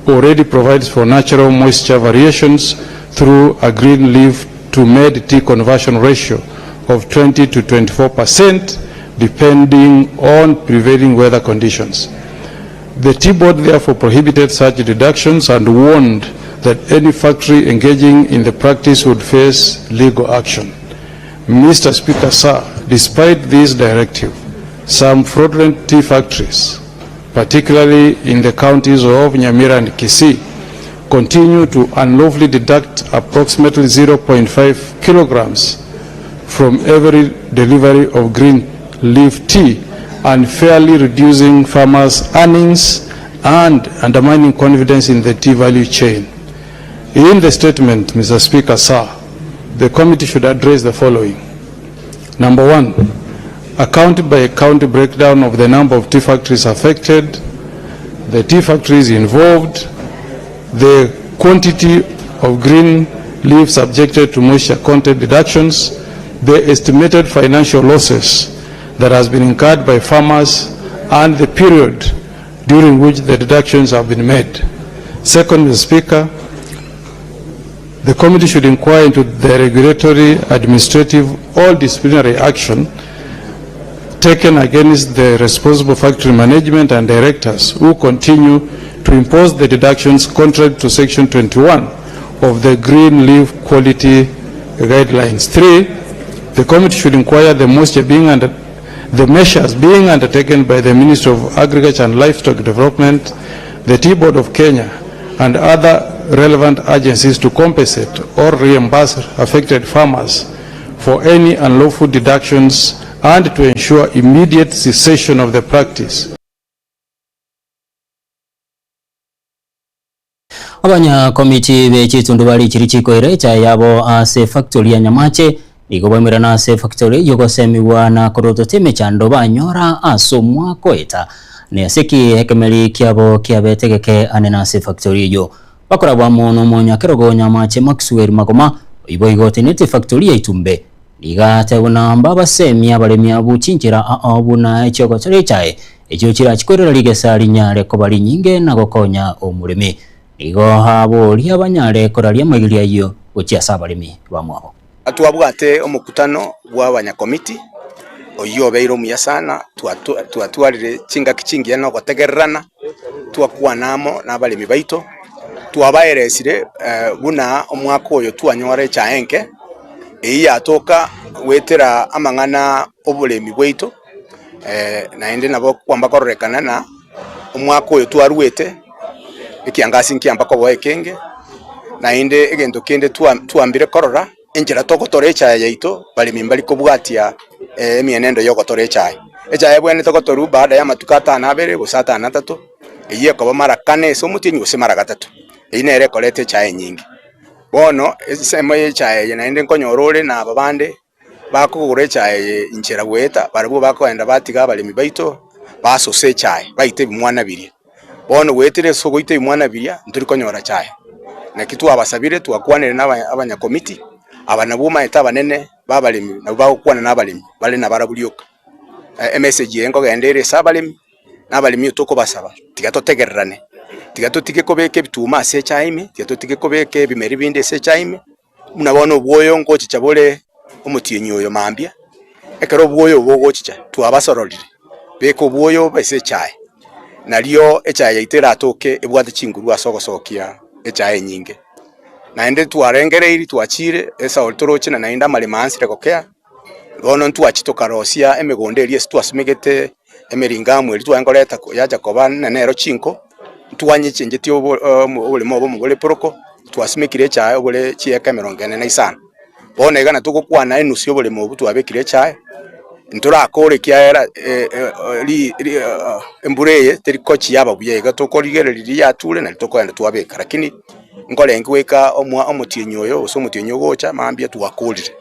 already provides for natural moisture variations through a green leaf to made tea conversion ratio of 20 to 24% depending on prevailing weather conditions. The Tea Board therefore prohibited such deductions and warned that any factory engaging in the practice would face legal action. Mr. Speaker, sir, despite this directive, some fraudulent tea factories, particularly in the counties of Nyamira and Kisii, continue to unlawfully deduct approximately 0.5 kilograms from every delivery of green leaf tea, unfairly reducing farmers' earnings and undermining confidence in the tea value chain. In the statement, Mr. Speaker, sir, the committee should address the following. Number one, a county-by-county breakdown of the number of tea factories affected, the tea factories involved, the quantity of green leaf subjected to moisture content deductions, the estimated financial losses that has been incurred by farmers, and the period during which the deductions have been made. Second, Mr. Speaker, the committee should inquire into the regulatory, administrative, or disciplinary action taken against the responsible factory management and directors who continue to impose the deductions contrary to Section 21 of the Green Leaf Quality Guidelines. 3, the committee should inquire the measures being undertaken by the Ministry of Agriculture and Livestock Development, the Tea Board of Kenya, and other relevant agencies to compensate or reimburse affected farmers for any unlawful deductions and to ensure immediate cessation of the practice. Abanya komiti bechitundu bali chirichiko irecha yabo ase factory ya Nyamache igo bamira na ase factory yogo semiwa na koroto teme chando banyora asomwa koeta ne aseki hekemeli kiabo kiabetegeke anena ase factory yo bakora bwa mono monya kerogo Nyamache Maxwell Magoma ibo igotenete factory ya Itumbe liga tebuna mbaba semi abalemi abuchinjira abuna echogo charechae echo chira chikorera ligesa linyare ko bali nyinge na gokonya omulemi igo habo liya banyare koralia magiria yo gochia sabalemi bamwabo atwabwate omukutano gw'abanya komiti oyo beiro muyasana twatwarire chinga kichingi no gotegererana twakwanamo n'abalemi baito twabaeresire buna omwaka oyo twanyore chaenke atoka wetera amang'ana obulemi bwaitu naende nabo kwamba kororekana na omwaka oyo twarwete ekiangasi nkiamba koboa ekenge naende egento kende tuambire korora enjera togotora echaya yaito balemi mbali kobwatia emienendo yogotora echaya bwene togotoru baada ya matuka 5 abere gusata 3 iye koba mara 4 so mutinyi gose mara 3 ine rekolete echaya nyingi bono esemo echaya naende nkonyorore na babande bakugura echaya injera gweta baribo bakoenda batiga balemi baito basose echaya baite bimwana biri bono wetire so goite bimwana biri nturi konyora echaya na kitu abasabire twakwanire n'abanya committee abanabuma eta banene babalimi nabo bakwana n'abalimi bale nabarabulyoka message yengo gendere sabalimi n'abalimi utoko basaba tigatotegererane tigatotike kobeke bituma se chaime tigatotike kobeke bimeri binde se chaime munabona obwoyo ngochi chabole omutinyi oyo mambia ekero obwoyo bogochicha twabasororire beko obwoyo bese chai nalio echaya itera atoke ebwate chinguru asogosokia echaya nyinge naende twarengereiri twachire esa oltoroche na naenda malimansire kokea bono twachitokarosia emegonde eri twasumegete emeringa mweri twangoreta yaja koba nero chinko twanyichenjeti obulimo obo mugole poroko twasumekire chaya obule chieka 45 bono igana tukukwana enusi obulimo obu twabekire chaya nturakore kiara embureye teri kochi yaba buye gatokorigereri yatule na litokwenda twabeka lakini ngolengi weka omutinyi oyo oso mutinyi gocha mambia tuwakolire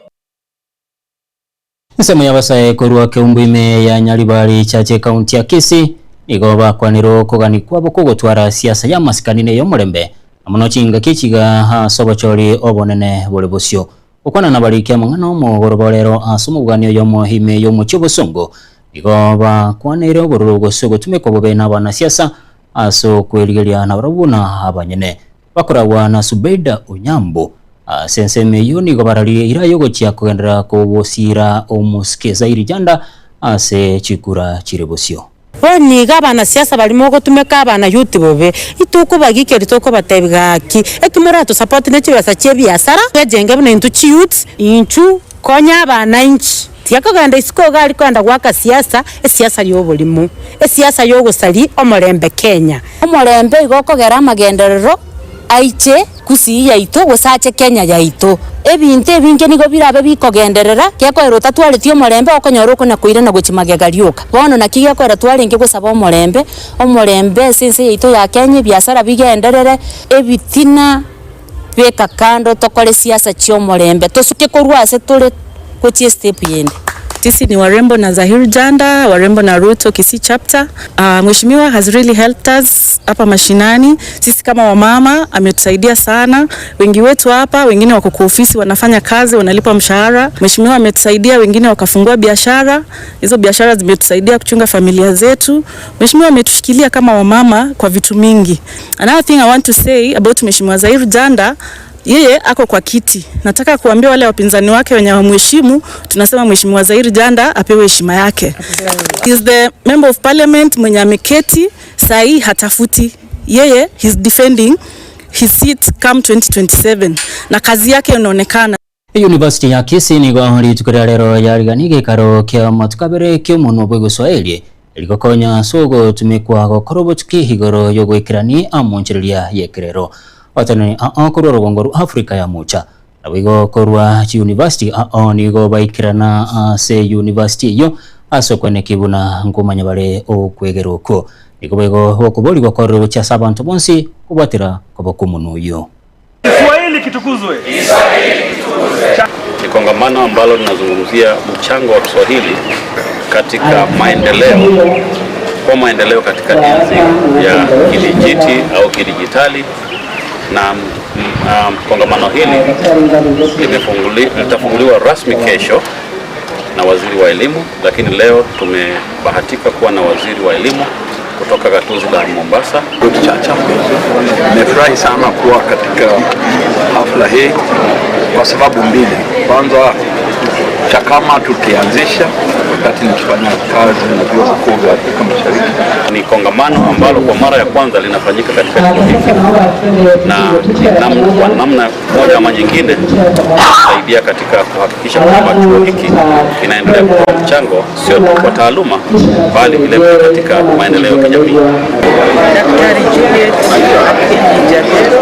nsemo yabasaye korwa keumbu ime ya Nyaribari chache kaunti ya Kisii igo bakwaniro kogani kwabo kogotwara siasa ya masikanine yo murembe amuno chinga kichiga hasobochori obonene bole bosyo ukwana nabarike mangano mo goroborero asumubwanyo yo mohime yo muchobosongo igo bakwanire obororo gosogo tumeko bobe n'abana siasa aso kweligelia na barabuna abanyene bakorawa na Subeida Onyambo senseme yoni gobarali ira yogo chia kugendera kubosira omuskeza irijanda ase chikura chirebosyo boni gabana siasa balimo gotumeka abana yuti bobe ituko bagike ritoko batebigaki ekimera to support ne chibasa chebiasara twejenge bune intu chiyuti inchu konya abana inchi tiakaganda isiko gali kwenda gwaka siasa siasa yobolimo siasa yogosali omorembe Kenya omorembe igokogera amagenderero aiche kusi yaito gosache Kenya yaito ebinte ebinge nigo birabe bikogenderera keko tatwale tio morembe okonyoro kuna kuira na gochimagegarioka bono nakiga kwera twalenge gosaba omorembe sense yaito ya Kenya biasara bigenderere ebitina beka kando tokole siasa chio morembe tosuke korwase tole kochi step yende. Sisi ni warembo na Zahir Janda, warembo na Ruto Kisii chapter. Mheshimiwa has really helped us hapa mashinani. Sisi kama wamama ametusaidia sana. Wengi wetu hapa, wengine wako kwa ofisi wanafanya kazi, wanalipa mshahara. Mheshimiwa ametusaidia, wengine wakafungua biashara. Hizo biashara zimetusaidia kuchunga familia zetu. Mheshimiwa ametushikilia kama wamama kwa vitu mingi. Another thing I want to say about Mheshimiwa Zahir Janda, yeye ako kwa kiti. Nataka kuambia wale wapinzani wake wenye wamheshimu, tunasema Mheshimiwa Zahir Janda apewe heshima yake. He is the member of parliament mwenye ameketi, sahi hatafuti. Yeye he's defending his seat come 2027 na kazi yake inaonekana. University ya Kisii ni gwahori tukuria lero yariganige karo kia matukabere kio muno bwego Swahili ilikokonya sogo tumekwa gokorobo tukihigoro yogwikirani amonchereria yekerero watani akoro rogongoru Afrika ya mucha nawigo korwa chi university nigo baikirana se university yo asokwene kibuna ngomanya bare okwegeroko niko bego okuboli gokoro cha sabantu bonsi kubatira kobokumuntu yo. Kiswahili kitukuzwe. Kiswahili kitukuzwe. Ni kongamano ambalo linazungumzia mchango wa Kiswahili katika maendeleo katika enzi ya kidijiti au kidijitali, na kongamano hili litafunguliwa rasmi kesho na waziri wa elimu, lakini leo tumebahatika kuwa na waziri wa elimu kutoka gatuzi la Mombasa. Nimefurahi sana kuwa katika hafla hii kwa sababu mbili. Kwanza, Chakama tukianzisha wakati nikifanya kazi na vyuo vikuu vya Afrika Mashariki. ni kongamano ambalo kwa mara ya kwanza linafanyika katika chuo hiki, na kwa namna moja ama nyingine kusaidia katika kuhakikisha kwamba chuo hiki kinaendelea kutoa mchango sio tu kwa taaluma bali vile katika maendeleo ya kijamii. Daktari Juliet Jabero,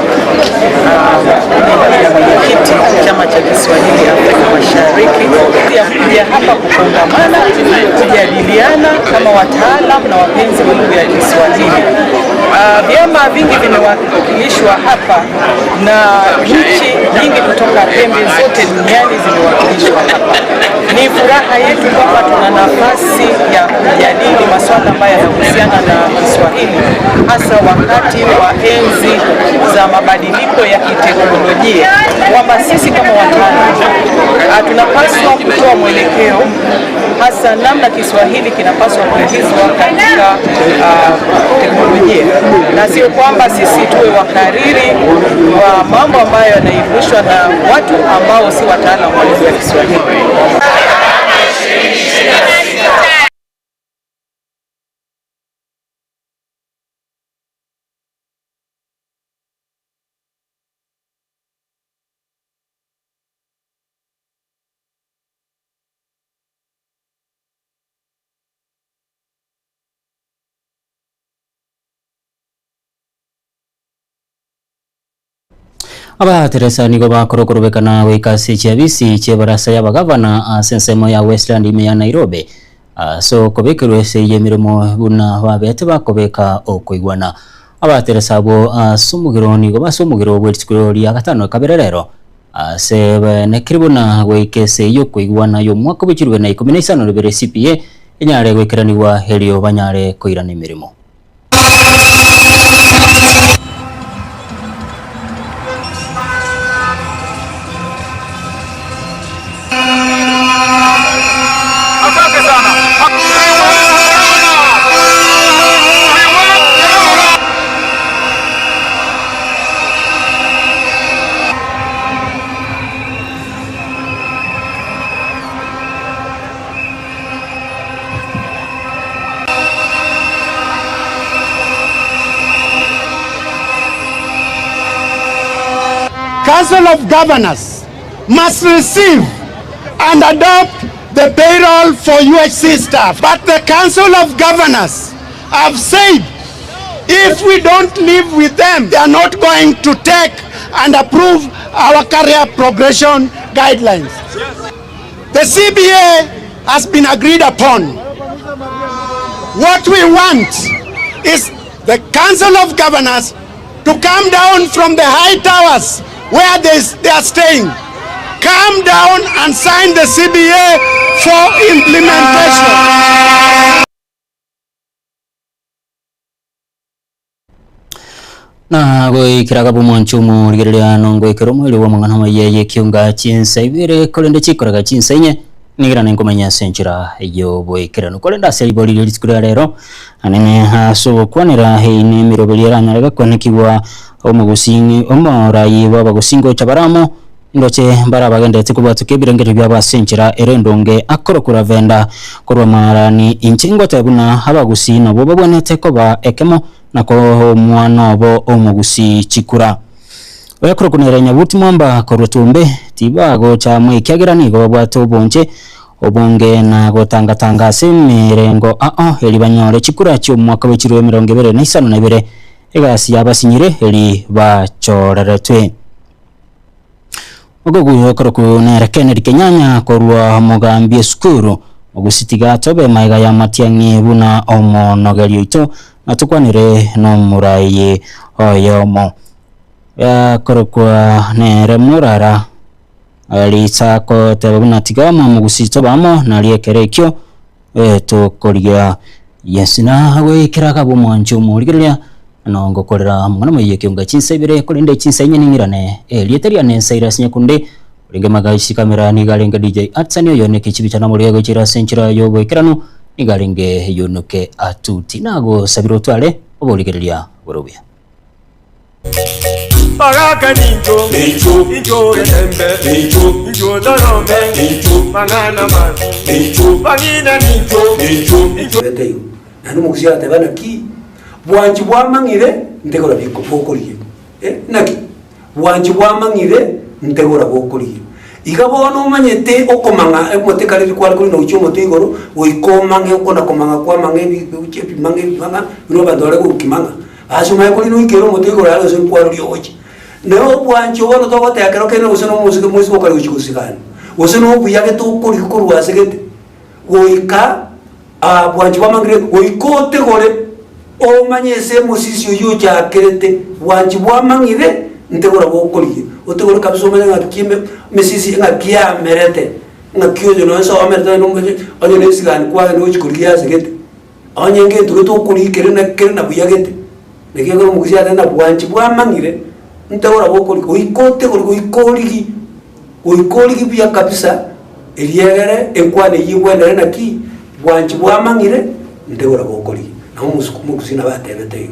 mwenyekiti chama cha Kiswahili Afrika Mashariki, kuja hapa kukongamana, kujadiliana kama wataalam na wapenzi wa lugha ya Kiswahili. Vyama vingi vimewakilishwa hapa na nchi nyingi kutoka pembe zote duniani zimewakilishwa hapa. Ni furaha yetu kwamba tuna nafasi ya kujadili masuala ambayo yanahusiana na Kiswahili, hasa wakati wa enzi za mabadiliko ya kiteknolojia, kwamba sisi kama wataalamu tunapaswa kutoa mwelekeo hasa namna Kiswahili kinapaswa kuingizwa katika teknolojia, na sio kwamba sisi tuwe wakariri wa mambo ambayo yanaibushwa na watu ambao si wataalamu wa lugha ya Kiswahili. Abateresa nigo bakorokobekana wikasi chiabisi chebarasa y'abagavana sensemo ya Westland ime ya Nairobi so kobekerwe seye mirimo buna babete bakobeka okoigwana abateresa abo sumugiro nigo basumugiro bwetsikiro lya gatano kabererero se nekiribuna wikese yo koigwana yo mwaka bikirwe na 15 rubere CPA enyare gwekeraniwa helio banyare koirana imirimo. Council of Governors must receive and adopt the payroll for UHC staff. But the Council of Governors have said if we don't live with them, they are not going to take and approve our career progression guidelines. The CBA has been agreed upon. What we want is the Council of Governors to come down from the high towers where they are staying, come down and sign the CBA for implementation. Na goi kiraga bumonchumu rigereria nongo ikiromo iliwo mangana mayeye kiunga chinsa ibere kolende chikoraga chinsa inye nigira nengomanya senchira iyo boikirano kolenda seliboli litsikura rero anene haso kwanira heine mirobelira nyaraga konekiwa omugusingi omorayi babagusingo chabaramo ndoche mbara bagendetse kubatuke birengere byabasenchira erendonge akorokura venda korwa marani inchingo tabuna habagusina bo babonete ko ba ekemo nako mwana obo omugusi chikura wekorokuna nyabuti mwamba korotumbe tibago cha mwekyagirani go babwato bonje obonge na gotangatanga semirengo heli banyore chikura cyo mwaka w'ikirwe 2022 egasi yabasinyire heli bachoreretwe ogoguyo korokunera Kennedy Kenyanya korwa mugambie skuru ogusitiga tobe maiga ya matiangi buna omonogerio ito natukwanire no murayi oyomo ya korokwa nere murara alisa ko tebuna tigama mugusito bamo naliekerekyo tukoria yesina we kiraga bumonjo murigeria nongo korera mwana maye kiunga chinsebere kolinde chinsenye ningirane lieteria nensaira sinyakunde uringe magashi kamera ni galenga DJ Atsani yoneke chibitana muriego chira senchira yobo ikiranu ni galenge yonoke atuti nago sabiro twale oboligeria borobya Baraka ninjo, ninjo rembe, ninjo dorome, mangana man, bangina ninjo. nanu mugusia atebana ki bwanji bwamangire ntegora biko bokoriye naki bwanji bwamangire ntegora bokoriye igabona umanyete okomanga emotekariri kwari kuri no uchomo tigoro oikomange okona komanga kwa mange uchepi mange manga biroba dore ko kimanga asuma kuri no ikero motigoro alo se kwari ochi no bwanji wono to gote akero kene usono musike musiko kali uchikusikana usono buyage to kuri kurwa segete oika bwanji bwamangire oikote gore omanyese musisi uyo chakerete bwanji bwamangire ntegora bokoriye otegora kabso manya ngakime mesisi ngakia merete ngakio no so amerta no mwe onye nesigan kwa no chikuriya segete onye nge to kuri kerena buyagete nekego mugusia tena bwanchi bwamangire ntegora bokori oikote oikorigi bya kabisa eliegere enkwane yibwendere naki bwanchi bwamangire ntegora bokori na umusukumu kusina batebete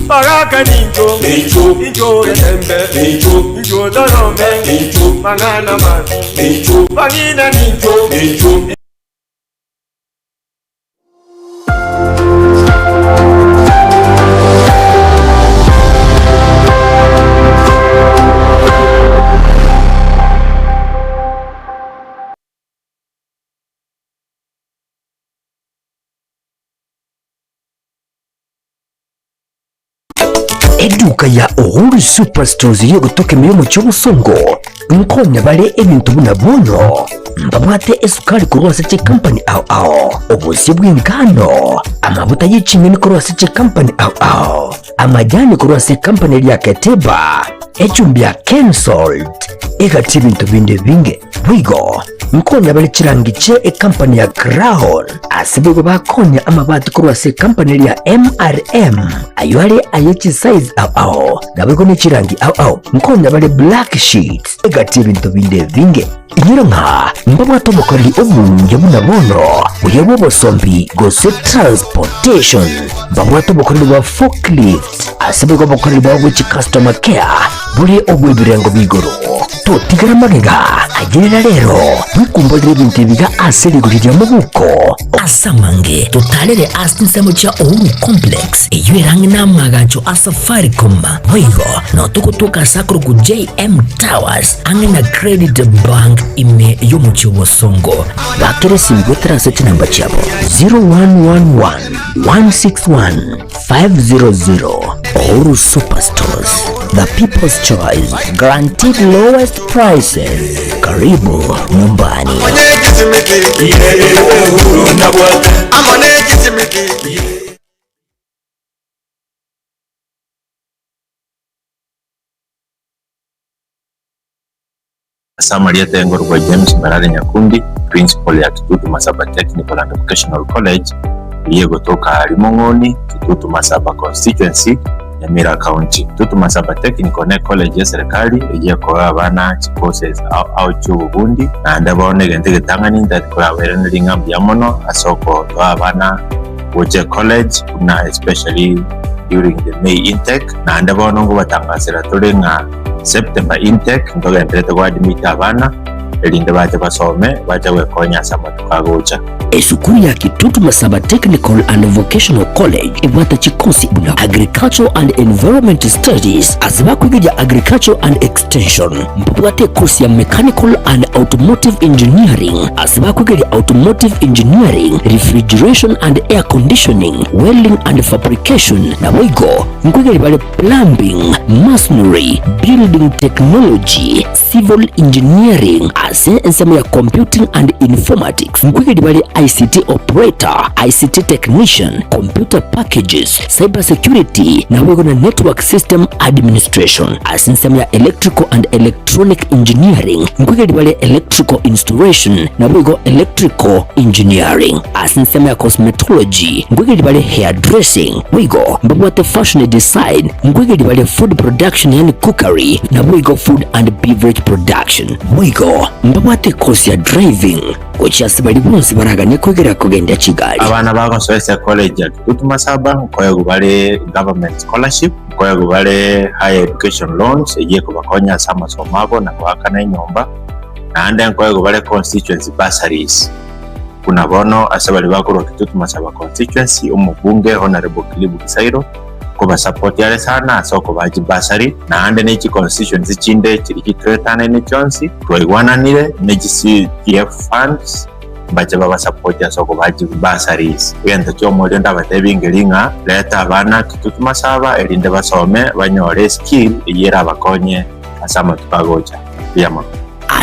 Baraka ninjo, ninjo rembe, ninjo darome, mangana mazu, bangina ninjo. Eduka ya Uhuru Superstores yo gutoka milimo cy'obusongo nkonya bale ebintu buna bono mbabwate esukari kurwasa che company ao obusi bw'ingano amavuta y'icimini kurwasa che company ao amajani kurwasa company ya Keteba echumbi ya Kensalt egati bintu binde binge bwigo nkonya bale chirangiche company ya Crown asibigo bakonya amabati kurwasa company ya MRM aywale ayechi size ao nabego ne chirangi ao nkonya bale black sheets egati bintu binde binge inyiro nka mbabwato bokori obunge bunabono uyebo bosombi gose transportation mbabwato bokori bwa forklift asibigo bokori bwa which customer care buri obwe birengo bigoro to tigara magega agerera rero mukumbolire ibintu biga aserigurira mu buko asamange totalere asinsemo cha Uhuru complex eyirangi namagacho Safaricom wigo no tukutuka sakuru ku JM Towers angina credit bank ime yomucho bosongo bakere simbotera seti namba chabo 0111 161 500 Uhuru Superstores, the people's choice, guaranteed lowest prices. Karibu nyumbani. Samaria Tengo kwa James Barale Nyakundi, principal ya Kitutu Masaba Technical and Vocational College, Diego Toka Limongoni, Kitutu Masaba Constituency, Nyamira County. Kitutu Masaba Technical ne College ya serikali ejia kwa abana courses au chubundi na andabone gentege tangani ndati kwa wereneri ngambi ya mono asoko to abana Woje College na especially during the May intake na andabone ngo batangasira turenga September intake ndoga ndete kwa admit abana elinde baje basome baje wekonya sama tukagocha esukuru ya Kitutu Masaba Technical and Vocational College ibata chikosi buna Agricultural and Environment Studies azibakwiga Agriculture and Extension mbabwate course ya Mechanical and Automotive Engineering azibakwiga Automotive Engineering, Refrigeration and Air Conditioning, Welding and Fabrication na wigo nkwiga bale Plumbing, Masonry, Building Technology, Civil Engineering ensema ya Computing and Informatics nkwiga bale ICT Operator, ICT Technician, Computer Packages, Cyber Security na wigo na Network System Administration ensema ya Electrical and Electronic Engineering nkwiga bale Electrical Installation na wigo Electrical Engineering ensema ya Cosmetology nkwiga bale Hairdressing wigo mbabwate Fashion Design nkwiga bale Food Production yani Cookery na wigo Food and Beverage Production wigo mbabwate course ya Driving kuchasi bali bonse baraganye kwegera kugenda Kigali abana bagasose college ya Kitutu Masaba koyo gubale government scholarship koyo gubale higher education loans egiye kubakonya sama somabo na kwakana inyomba na ande koyo gubale constituency bursaries kuna bono ase bali bakorwa Kitutu Masaba constituency omubunge Honorable Kilibu Kisairo kuba support yale sana asoko baji basari na ande nechi constituency chinde chiri kitretana ne chonsi twaigwananire nechi CDF funds baje baba support asoko baji basaris wenda chomo lenda batebingelinga leta abana Kitutu Masaba elinde basome banyore skill yera bakonye asama tukagocha yama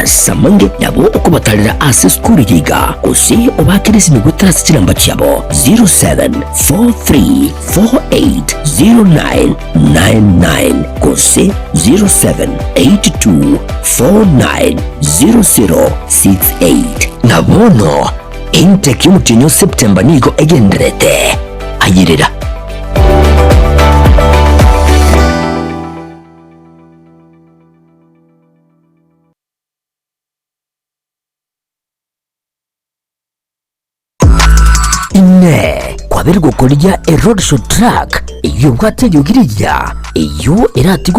asamange nabo okubatalira ase skuru yiga ose obakirisi nigutara kiramba cyabo 0743480999 kose 0782490068 nabono intake y'umutinyo September nigo egenderete ayirira kwaberwa kurya road show track iyo bwate yugiriya iyo iratigo